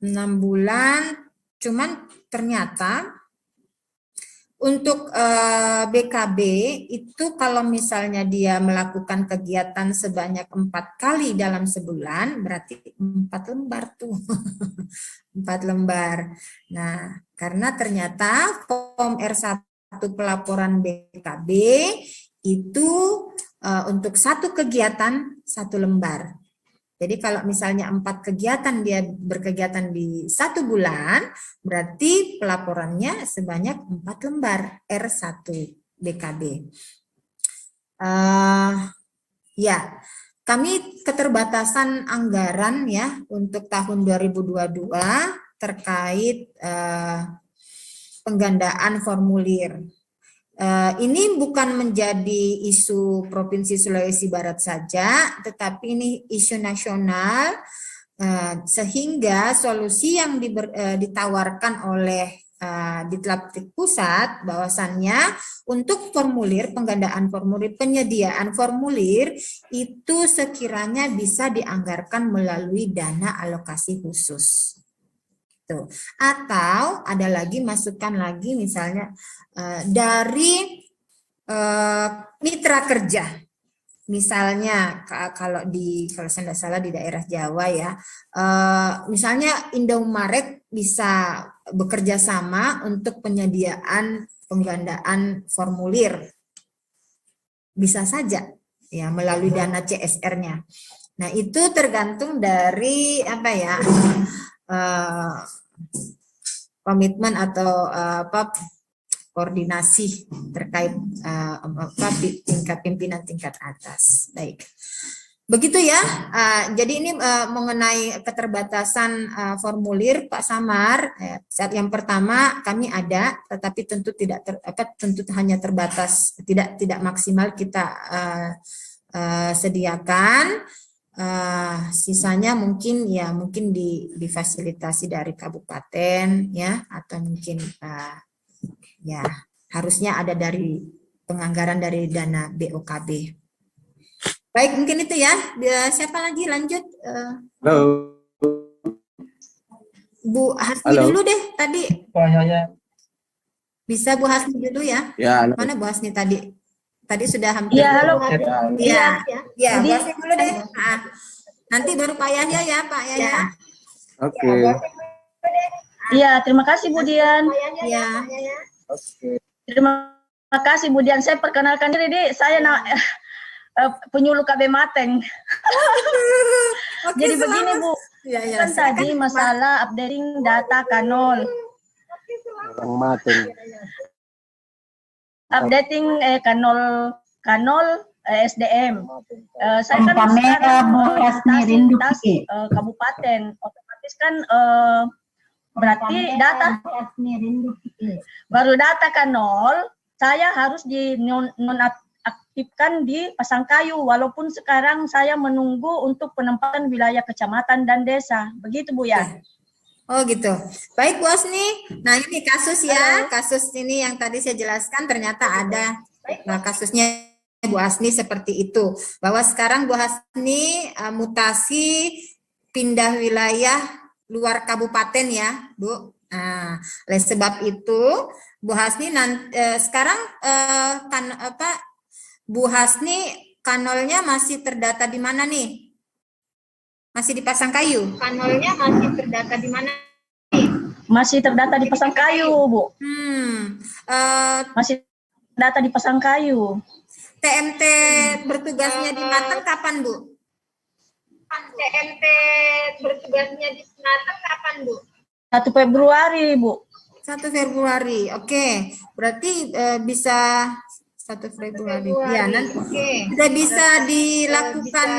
6 bulan, cuman ternyata untuk BKB itu kalau misalnya dia melakukan kegiatan sebanyak 4 kali dalam sebulan, berarti 4 lembar tuh. 4 lembar. Nah, karena ternyata form R1 pelaporan BKB itu untuk 1 kegiatan 1 lembar. Jadi kalau misalnya 4 kegiatan dia berkegiatan di 1 bulan, berarti pelaporannya sebanyak 4 lembar R1 BKB. Ya, kami keterbatasan anggaran ya untuk tahun 2022 terkait penggandaan formulir. Ini bukan menjadi isu Provinsi Sulawesi Barat saja, tetapi ini isu nasional, sehingga solusi yang ditawarkan oleh Ditlantik Pusat bahwasannya untuk formulir, penggandaan formulir, penyediaan formulir itu sekiranya bisa dianggarkan melalui dana alokasi khusus. Tuh. Atau ada lagi masukan lagi misalnya dari mitra kerja, misalnya kalau saya tidak salah di daerah Jawa ya, misalnya Indomaret bisa bekerja sama untuk penyediaan penggandaan formulir, bisa saja ya melalui dana CSR-nya. Nah itu tergantung dari apa ya komitmen atau koordinasi terkait tingkat pimpinan tingkat atas. Baik, begitu ya. Jadi ini mengenai keterbatasan formulir Pak Samar. Saat yang pertama kami ada, tetapi tentu tentu hanya terbatas, tidak maksimal kita sediakan. Sisanya mungkin difasilitasi dari kabupaten ya, atau mungkin ya harusnya ada dari penganggaran dari dana BOKB. Baik, mungkin itu ya. Siapa lagi lanjut? Halo. Bu Hasbi Halo. dulu deh tadi. Hanya Bisa Bu Hasni dulu ya. Ya, Mana Bu Hasni tadi? Tadi sudah hampir. Iya, halo. Iya, iya, Bu Jadi- Hasni dulu deh. Nah, nanti baru Pak Yahya ya, Pak Yahya. oke. Iya, terima kasih Bu Dian. Iya. Terima kasih Bu Dian. Saya perkenalkan diri, saya penyuluh KB Mateng. Oke, Jadi begini selamat. Bu, Iya, iya. kan tadi masalah updating data kanol. Orang mating. Updating kanol SDM. Saya kan Kamera sekarang Bu Hasni rindu tas Kiki. kabupaten, otomatis kan berarti data Hasni rindu Kiki. baru data kanol saya harus di nonaktifkan di Pasangkayu, walaupun sekarang saya menunggu untuk penempatan wilayah kecamatan dan desa. Begitu Bu ya? Oh gitu. Baik Bu Hasni. Nah ini kasus ya, kasus ini yang tadi saya jelaskan ternyata ada kasusnya Bu Hasni seperti itu. Bahwa sekarang Bu Hasni mutasi pindah wilayah luar kabupaten ya Bu. Nah, oleh sebab itu Bu Hasni sekarang Bu Hasni kanolnya masih terdata di mana nih? Masih di Pasangkayu. Kanolnya masih terdata di mana? Masih terdata di Pasangkayu Bu. Masih data di Pasangkayu. TMT bertugasnya di Mateng kapan Bu? TMT bertugasnya di Mateng kapan Bu? 1 Februari Bu. 1 Februari. Oke. Berarti bisa 1 Februari. Ya, nanti sudah bisa dilakukan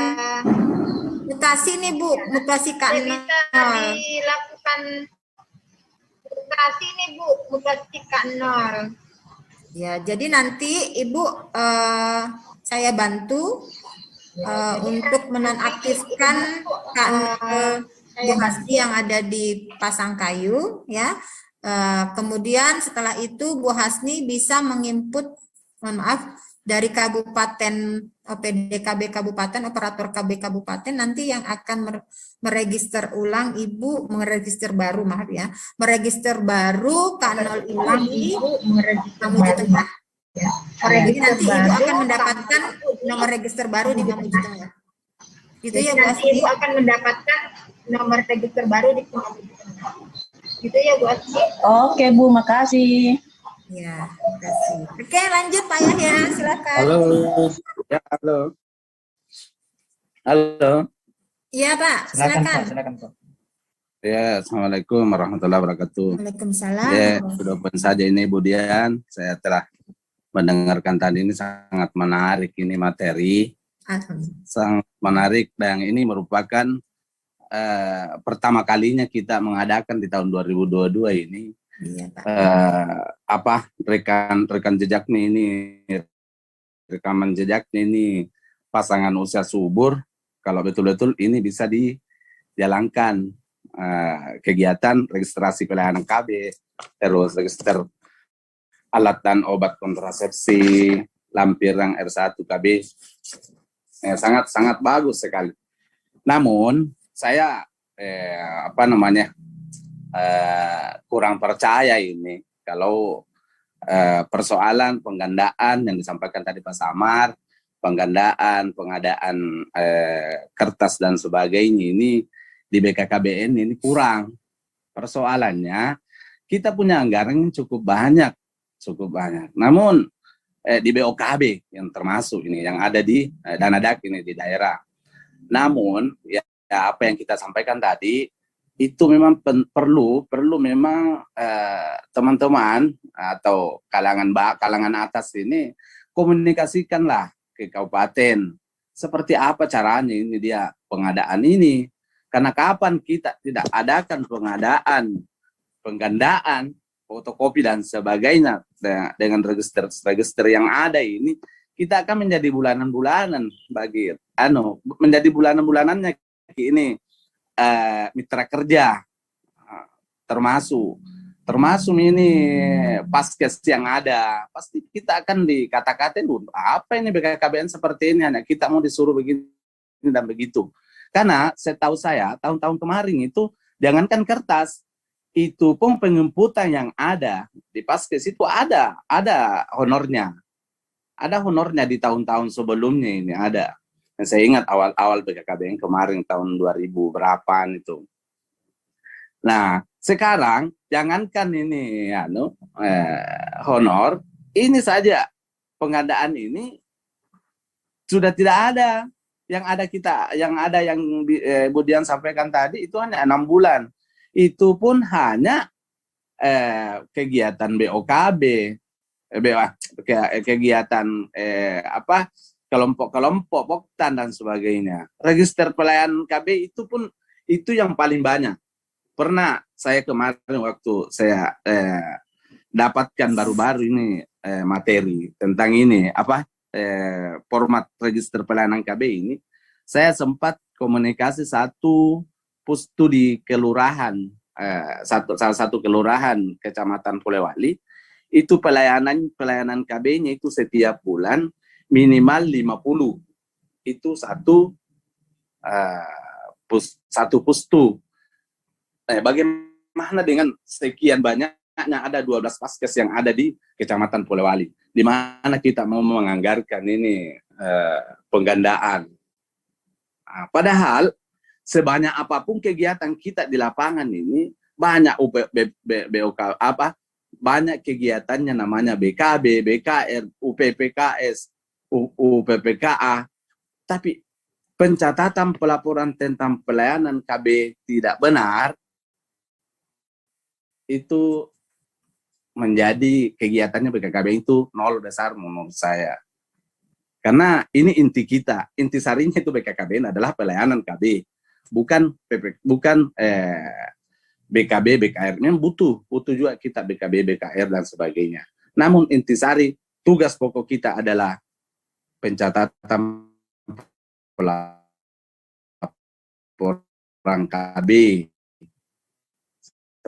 mutasi nih Bu, mutasi K0. Dilakukan mutasi nih Bu, mutasi K0. Ya, jadi nanti Ibu saya bantu untuk menonaktifkan Bu Hasni yang ada di Pasangkayu ya. Kemudian setelah itu Bu Hasni bisa menginput, mohon maaf, dari kabupaten OPDKB kabupaten, operator KB kabupaten nanti yang akan meregister ulang Ibu, meregister baru maaf ya, meregister baru K0 ulang di Mamuju Tengah. Jadi nanti Ibu akan mendapatkan nomor register baru di Mamuju Tengah. Gitu ya Bu Hasni. Ibu akan mendapatkan nomor register baru di Mamuju Tengah. Gitu ya Bu Hasni. Oke Bu, makasih. Ya, terima kasih. Oke, lanjut Pak Yahya, silakan. Halo. Ya, halo. Halo. Iya Pak, silakan. Silakan Pak. Ya, Assalamualaikum warahmatullahi wabarakatuh. Waalaikumsalam. Ya, sudah pun saja ini Bu Dian. Saya telah mendengarkan tadi ini sangat menarik ini materi. Alhamdulillah. Sangat menarik dan ini merupakan pertama kalinya kita mengadakan di tahun 2022 ini. Iya Pak. Rekan jejaknya ini, rekaman jejaknya ini pasangan usia subur, kalau betul-betul ini bisa dijalankan kegiatan registrasi pelayanan KB, terus register alat dan obat kontrasepsi, lampiran R1 KB, sangat bagus sekali. Namun saya kurang percaya ini kalau persoalan penggandaan yang disampaikan tadi Pak Samar, pengadaan kertas dan sebagainya ini di BKKBN ini kurang. Persoalannya kita punya anggaran yang cukup banyak. Namun di BOKB yang termasuk ini yang ada di Danadak ini di daerah. Namun ya apa yang kita sampaikan tadi itu memang perlu memang teman-teman atau kalangan atas ini komunikasikanlah ke kabupaten seperti apa caranya ini dia pengadaan ini, karena kapan kita tidak adakan penggandaan fotokopi dan sebagainya dengan register yang ada ini, kita akan menjadi bulanan-bulanan menjadi bulanan-bulanannya ini mitra kerja termasuk ini paskes yang ada, pasti kita akan dikata-katain apa ini BKKBN seperti ini, hanya kita mau disuruh begini dan begitu. Karena setahu saya tahun-tahun kemarin itu jangankan kertas, itu pun penjemputan yang ada di Paskes itu ada honornya. Ada honornya di tahun-tahun sebelumnya ini ada. Dan saya ingat awal-awal BKKBN kemarin tahun 2000 berapaan itu. Nah, sekarang jangankan ini honor, ini saja pengadaan ini sudah tidak ada. Yang ada yang Bu Dian sampaikan tadi itu hanya 6 bulan. Itu pun hanya kegiatan BOKB, kegiatan kelompok-kelompok Poktan dan sebagainya. Register pelayanan KB itu pun itu yang paling banyak. Pernah saya kemarin waktu saya dapatkan baru-baru ini materi tentang ini format register pelayanan KB ini, saya sempat komunikasi satu pustu di kelurahan, salah satu kelurahan Kecamatan Polewali, itu pelayanan KB-nya itu setiap bulan minimal 50. Itu satu pustu. Bagaimana dengan sekian banyaknya ada 12 Paskes yang ada di Kecamatan Polewali, di mana kita mau menganggarkan ini penggandaan. Nah, padahal sebanyak apapun kegiatan kita di lapangan ini, banyak BOK banyak kegiatannya namanya BKB, BKR, UPPKS, UPPKA, tapi pencatatan pelaporan tentang pelayanan KB tidak benar, itu menjadi kegiatannya BKKB itu nol besar menurut saya. Karena ini inti kita, inti sarinya itu BKKBN adalah pelayanan KB, bukan BKB, BKR. Memang butuh juga kita BKB, BKR dan sebagainya. Namun intisari tugas pokok kita adalah pencatatan pelaporan KB,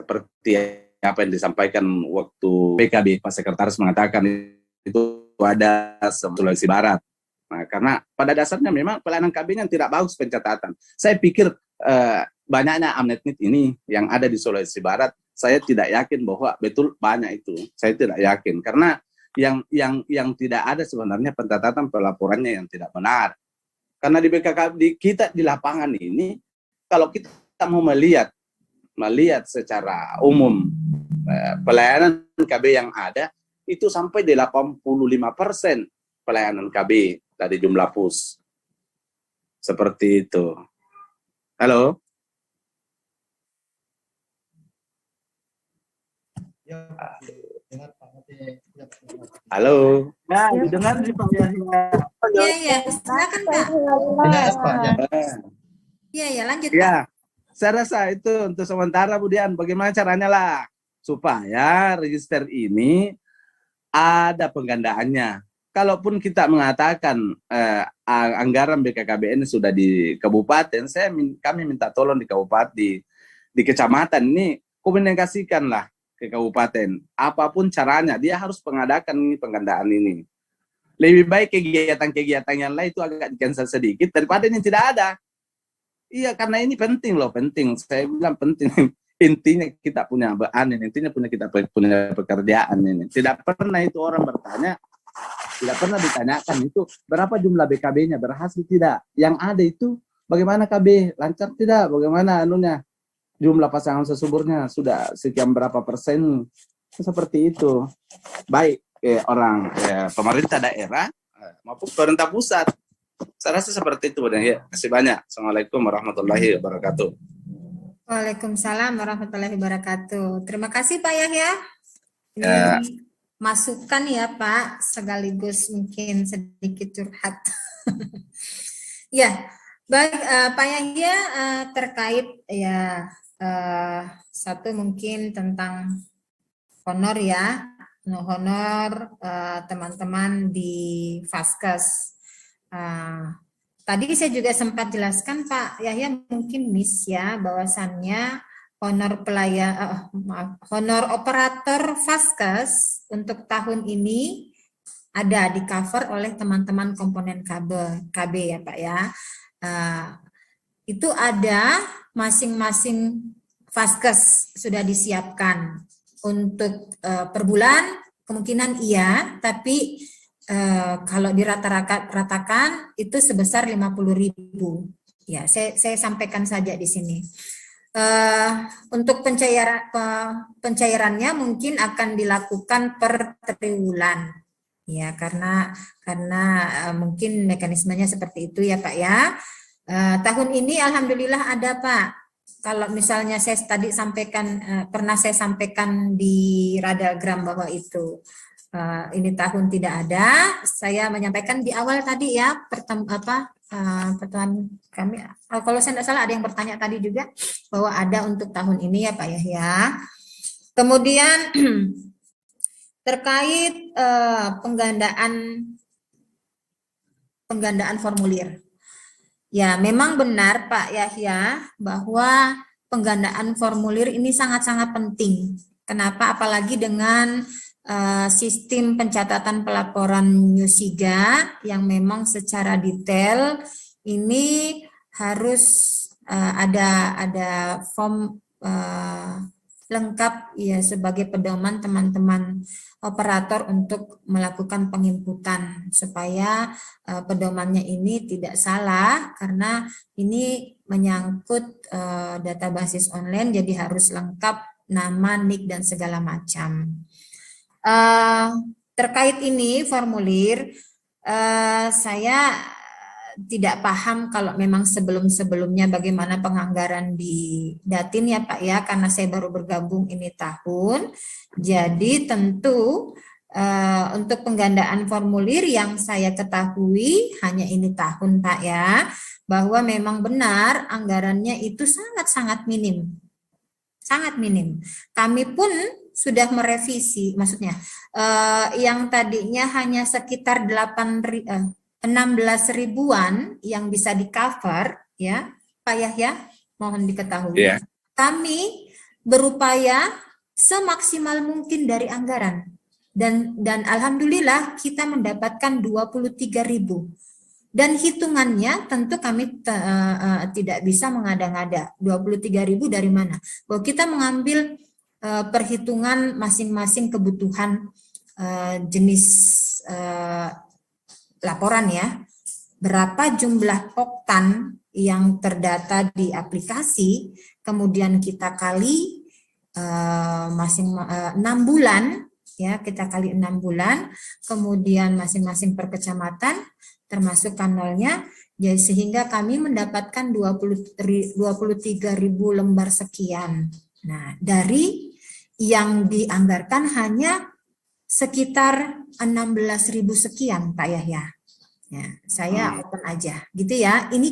seperti apa yang disampaikan waktu PKB, Pak Sekretaris mengatakan itu ada Sulawesi Barat. Nah, karena pada dasarnya memang pelayanan KB-nya tidak bagus pencatatan. Saya pikir banyaknya Amnetnik ini yang ada di Sulawesi Barat, saya tidak yakin bahwa betul banyak itu. Saya tidak yakin karena yang tidak ada sebenarnya pencatatan pelaporannya yang tidak benar. Karena di BKKB kita di lapangan ini, kalau kita mau melihat secara umum pelayanan KB yang ada itu sampai di 85% pelayanan KB dari jumlah pus. Seperti itu. Halo? Halo? Ya, didengar nih Pak Yahya. Iya, silakan Pak. Dengar Pak ya. Iya, lanjut Pak. Ya, saya rasa itu untuk sementara, Bu Dian. Bagaimana caranya lah supaya register ini ada penggandaannya. Kalaupun kita mengatakan anggaran BKKBN sudah di kabupaten, kami minta tolong di kabupaten, di kecamatan ini komunikasikanlah ke kabupaten. Apapun caranya, dia harus mengadakan penggandaan ini. Lebih baik kegiatan-kegiatan yang lain itu agak di-cancel sedikit daripada ini tidak ada. Iya, karena ini penting loh, penting. Saya bilang penting. Intinya kita punya kita punya pekerjaan ini. Tidak pernah itu orang bertanya, tidak pernah ditanyakan itu berapa jumlah BKB-nya, berhasil tidak. Yang ada itu bagaimana KB, lancar tidak, bagaimana jumlah pasangan sesuburnya sudah sekian berapa persen, seperti itu. Baik pemerintah daerah maupun pemerintah pusat. Saya rasa seperti itu. Ya, terima kasih banyak. Assalamualaikum warahmatullahi wabarakatuh. Waalaikumsalam warahmatullahi wabarakatuh. Terima kasih Pak Yahya. Ini Ya. masukan ya Pak, sekaligus mungkin sedikit curhat. Ya, baik Pak Yahya, terkait ya satu mungkin tentang honor ya, honor teman-teman di Vaskes. Tadi saya juga sempat jelaskan Pak Yahya, mungkin miss ya, bahwasannya honor operator Vaskes untuk tahun ini ada di cover oleh teman-teman komponen KB ya Pak ya. Itu ada masing-masing Vaskes sudah disiapkan untuk per bulan kemungkinan iya, tapi kalau dirata-ratakan itu sebesar 50.000. Ya, saya sampaikan saja di sini. Untuk pencairannya mungkin akan dilakukan per triwulan. Ya, karena mungkin mekanismenya seperti itu ya Pak ya. Tahun ini alhamdulillah ada Pak. Kalau misalnya saya tadi sampaikan, pernah saya sampaikan di Radagram bahwa itu ini tahun tidak ada, saya menyampaikan di awal tadi ya pertemuan kami. Kalau saya tidak salah ada yang bertanya tadi juga bahwa ada untuk tahun ini ya Pak ya. Kemudian terkait penggandaan formulir. Ya, memang benar Pak Yahya bahwa penggandaan formulir ini sangat-sangat penting. Kenapa? Apalagi dengan sistem pencatatan pelaporan New-SIGA yang memang secara detail ini harus ada form lengkap ya sebagai pedoman teman-teman operator untuk melakukan penginputan supaya pedomannya ini tidak salah karena ini menyangkut data basis online jadi harus lengkap nama, NIK dan segala macam. Terkait ini formulir saya tidak paham kalau memang sebelum-sebelumnya bagaimana penganggaran di Datin ya Pak ya, karena saya baru bergabung ini tahun. Jadi tentu untuk penggandaan formulir yang saya ketahui hanya ini tahun Pak ya, bahwa memang benar anggarannya itu sangat-sangat minim. Sangat minim. Kami pun sudah merevisi, maksudnya yang tadinya hanya sekitar 16 ribuan yang bisa di cover ya Pak Yahya, mohon diketahui. Yeah. Kami berupaya semaksimal mungkin dari anggaran dan alhamdulillah kita mendapatkan 23.000 dan hitungannya tentu kami tidak bisa mengada-ngada 23.000 dari mana, bahwa kita mengambil perhitungan masing-masing kebutuhan jenis laporan ya, berapa jumlah oktan yang terdata di aplikasi, kemudian kita kali 6 bulan, ya kita kali 6 bulan, kemudian masing-masing per kecamatan, termasuk kanalnya, jadi sehingga kami mendapatkan 23.000 lembar sekian. Nah, dari yang dianggarkan hanya sekitar 16.000 sekian Pak Yahya. Ya, saya open aja gitu ya. Ini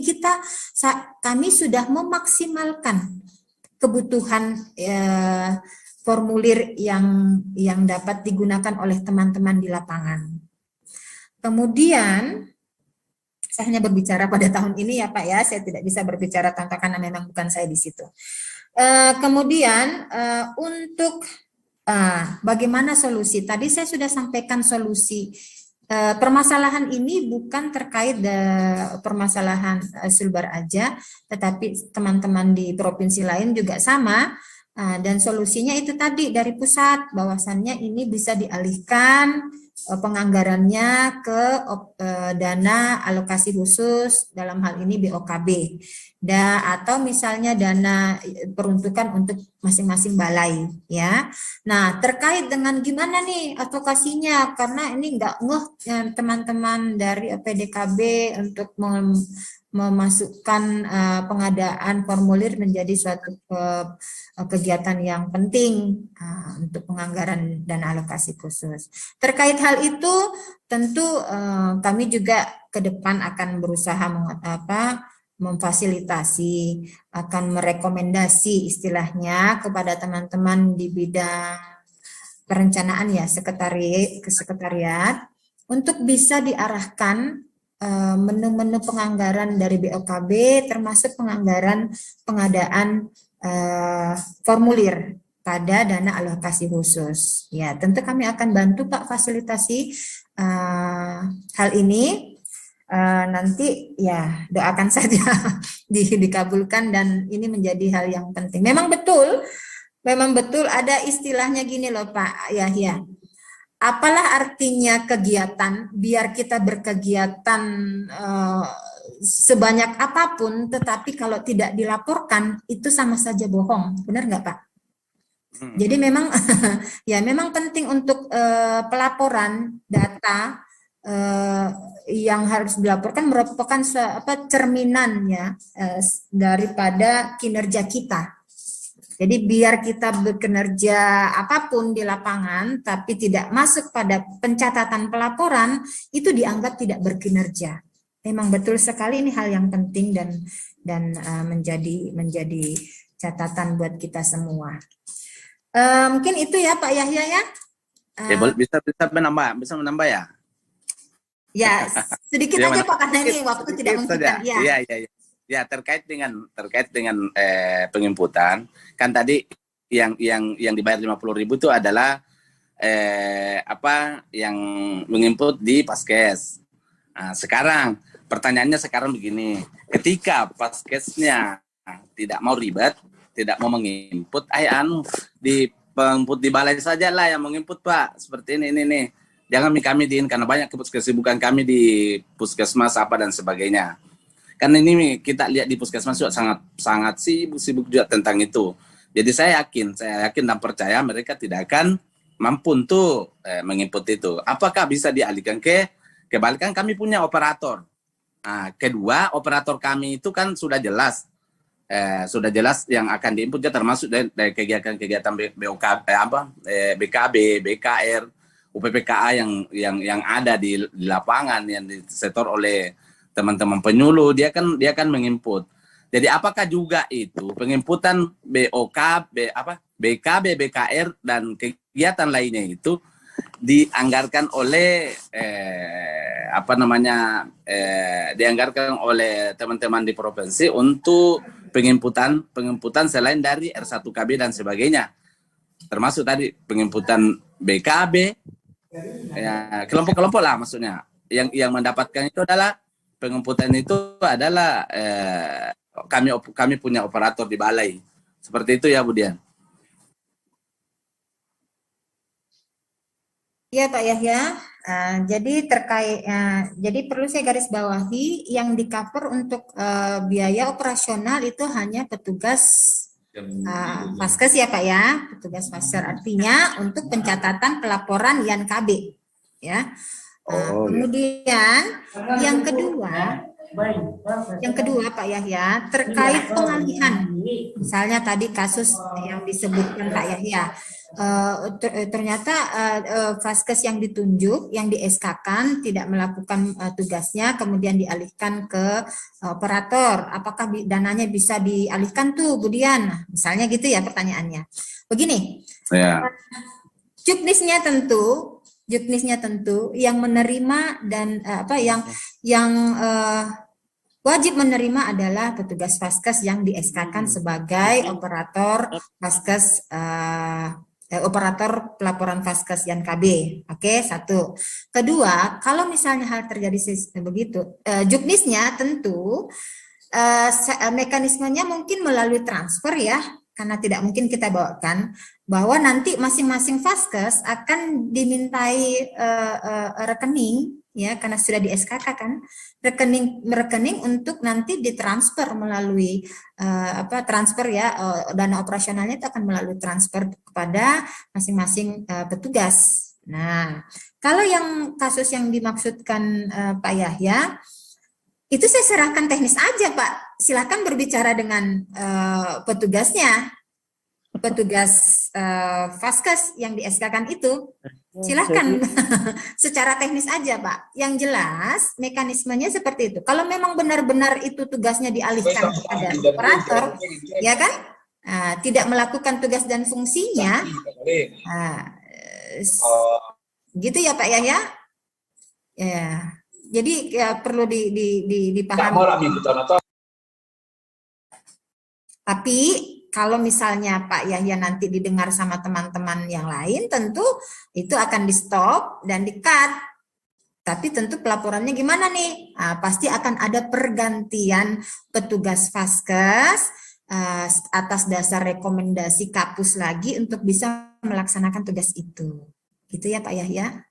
kami sudah memaksimalkan kebutuhan formulir yang dapat digunakan oleh teman-teman di lapangan. Kemudian saya hanya berbicara pada tahun ini ya Pak ya, saya tidak bisa berbicara tentang karena memang bukan saya di situ. Kemudian untuk bagaimana solusi? Tadi saya sudah sampaikan solusi. Permasalahan ini bukan terkait permasalahan Sulbar aja, tetapi teman-teman di provinsi lain juga sama. Dan solusinya itu tadi dari pusat, bahwasannya ini bisa dialihkan penganggarannya ke dana alokasi khusus, dalam hal ini BOKB, atau misalnya dana peruntukan untuk masing-masing balai ya. Nah, terkait dengan gimana nih advokasinya, karena ini nggak ngeh teman-teman dari PDKB untuk memasukkan pengadaan formulir menjadi suatu kegiatan yang penting untuk penganggaran dan alokasi khusus. Terkait hal itu, tentu kami juga ke depan akan berusaha memfasilitasi, akan merekomendasi istilahnya kepada teman-teman di bidang perencanaan ya, sekretariat, untuk bisa diarahkan menu-menu penganggaran dari BOKB termasuk penganggaran pengadaan formulir pada dana alokasi khusus. Ya, tentu kami akan bantu Pak fasilitasi hal ini. nanti ya doakan saja dikabulkan, dan ini menjadi hal yang penting. Memang betul ada istilahnya gini loh Pak Yahya. Apalah artinya kegiatan, biar kita berkegiatan sebanyak apapun, tetapi kalau tidak dilaporkan itu sama saja bohong, benar nggak Pak? Jadi memang ya memang penting untuk pelaporan data yang harus dilaporkan merupakan cerminan ya daripada kinerja kita. Jadi biar kita bekerja apapun di lapangan, tapi tidak masuk pada pencatatan pelaporan, itu dianggap tidak berkinerja. Memang betul sekali, ini hal yang penting dan menjadi catatan buat kita semua. Mungkin itu ya Pak Yahya ya. Bisa menambah ya? Ya sedikit aja Pak, karena ini waktu tidak memungkinkan. Ya, terkait dengan penginputan, kan tadi yang dibayar 50.000 itu adalah yang menginput di Paskes. Nah, sekarang pertanyaannya begini, ketika Paskesnya tidak mau ribet, tidak mau menginput, di penginput di balai saja lah yang menginput Pak, seperti ini nih. Jangan kami karena banyak kesibukan kami di puskesmas apa dan sebagainya. Karena ini kita lihat di puskesmas juga sangat sibuk juga tentang itu. Jadi saya yakin dan percaya mereka tidak akan mampu untuk menginput itu. Apakah bisa dialihkan kebalikan kami punya operator. Nah, kedua, operator kami itu kan sudah jelas yang akan diinput ya, termasuk dari kegiatan BKB, BKR, UPPKA yang ada di lapangan yang disetor oleh teman-teman penyuluh, dia kan menginput. Jadi apakah juga itu penginputan BKB, BKR dan kegiatan lainnya itu dianggarkan oleh dianggarkan oleh teman-teman di provinsi untuk penginputan selain dari R1KB dan sebagainya, termasuk tadi penginputan BKB, ya, kelompok-kelompok lah maksudnya yang mendapatkan itu adalah penginputan itu adalah kami punya operator di balai. Seperti itu ya, Bu Dian. Iya Pak Yahya. Jadi perlu saya garis bawahi, yang di-cover untuk biaya operasional itu hanya petugas Faskes ya Pak ya, petugas Faskes, artinya untuk pencatatan pelaporan YANKB ya. Kemudian yang kedua Pak Yahya, terkait pengalihan, misalnya tadi kasus yang disebutkan Pak Yahya, ternyata Faskes yang ditunjuk, yang di-SK-kan tidak melakukan tugasnya, kemudian dialihkan ke operator. Apakah dananya bisa dialihkan tuh, Bu Dian? Misalnya gitu ya pertanyaannya. Begini, juknisnya tentu yang menerima dan yang wajib menerima adalah petugas Faskes yang di-SK-kan sebagai operator Faskes, operator pelaporan Faskes YANKB. Oke, satu. Kedua, kalau misalnya hal terjadi begitu, juknisnya tentu mekanismenya mungkin melalui transfer ya, karena tidak mungkin kita bawakan, bahwa nanti masing-masing Faskes akan dimintai rekening ya, karena sudah di SKK kan, rekening untuk nanti ditransfer melalui transfer ya, dana operasionalnya itu akan melalui transfer kepada masing-masing petugas. Nah, kalau yang kasus yang dimaksudkan Pak Yahya, itu saya serahkan teknis aja Pak, silakan berbicara dengan petugasnya, petugas Faskes yang di SK-kan itu, silakan secara teknis aja Pak. Yang jelas mekanismenya seperti itu. Kalau memang benar-benar itu tugasnya dialihkan kepada operator, ya kan, tidak melakukan tugas dan fungsinya, gitu ya Pak Yahya. Ya. Jadi ya, perlu dipahami. Tapi kalau misalnya Pak Yahya nanti didengar sama teman-teman yang lain, tentu itu akan di stop dan di cut. Tapi tentu pelaporannya gimana nih? Pasti akan ada pergantian petugas Vaskes atas dasar rekomendasi Kapus lagi untuk bisa melaksanakan tugas itu. Gitu ya Pak Yahya?